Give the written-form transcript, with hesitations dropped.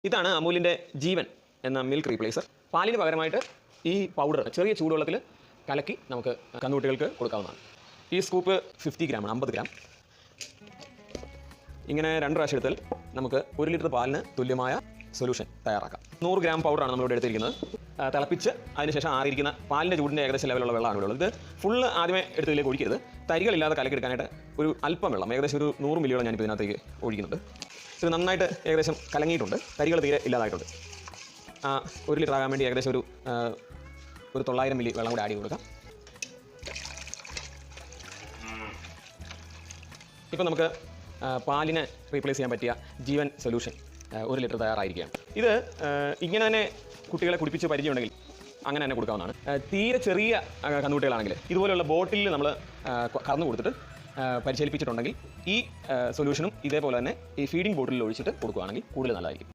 ഇതാണ് അമൂലിൻ്റെ ജീവൻ എന്ന milk replacer. പാലിന് പകരമായിട്ട് ഈ പൗഡർ ചെറിയ ചൂടുവെള്ളത്തിൽ കലക്കി നമുക്ക് കന്നുകുട്ടികൾക്ക് കൊടുക്കാവുന്നതാണ്. ഈ സ്കൂപ്പ് 50 ഗ്രാമാണ്, 50 ഗ്രാം. ഇങ്ങനെ 2 പ്രാവശ്യം എടുത്താൽ നമുക്ക് 1 ലിറ്റർ പാലിന് തുല്യമായ സൊല്യൂഷൻ തയ്യാറാക്കാം. 100 ഗ്രാം പൗഡറാണ് നമ്മളിവിടെ എടുത്തിരിക്കുന്നത്. തിളപ്പിച്ച് അതിനുശേഷം ആറിയിരിക്കുന്ന പാലിൻ്റെ ചൂടിൻ്റെ ഏകദേശം ലെവലുള്ള വെള്ളമാണ് ഇവിടെ ഉള്ളത്. ഇത് ഫുള്ള് ആദ്യമേ എടുത്തതിലേക്ക് ഒഴിക്കരുത്. തരികളില്ലാതെ കലക്കിയെടുക്കാനായിട്ട് ഒരു അല്പം വെള്ളം, ഏകദേശം ഒരു 100 മില്ലിയോളം ഞാനിപ്പോൾ ഇതിനകത്തേക്ക് ഒഴിക്കുന്നുണ്ട്. ഇത് നന്നായിട്ട് ഏകദേശം കലങ്ങിയിട്ടുണ്ട്, തരികൾ തീരെ ഇല്ലാതായിട്ടുണ്ട്. 1 ലിറ്റർ ആകാൻ വേണ്ടി ഏകദേശം ഒരു 900 മില്ലി വെള്ളം കൂടി ആഡ് ചെയ്ത് കൊടുക്കാം. ഇപ്പോൾ നമുക്ക് പാലിനെ റീപ്ലേസ് ചെയ്യാൻ പറ്റിയ ജീവൻ സൊല്യൂഷൻ 1 ലിറ്റർ തയ്യാറായിരിക്കുകയാണ്. ഇത് ഇങ്ങനെ തന്നെ കുട്ടികളെ കുടിപ്പിച്ച് പരിചയമുണ്ടെങ്കിൽ അങ്ങനെ തന്നെ കൊടുക്കാവുന്നതാണ്. തീരെ ചെറിയ കന്നുകുട്ടികളാണെങ്കിൽ ഇതുപോലെയുള്ള ബോട്ടിലിൽ നമ്മൾ കറന്നു കൊടുത്തിട്ട് പരിശീലിപ്പിച്ചിട്ടുണ്ടെങ്കിൽ ഈ സൊല്യൂഷനും ഇതേപോലെ തന്നെ ഈ ഫീഡിംഗ് ബോട്ടിലിൽ ഒഴിച്ചിട്ട് കൊടുക്കുകയാണെങ്കിൽ കൂടുതൽ നല്ലതായിരിക്കും.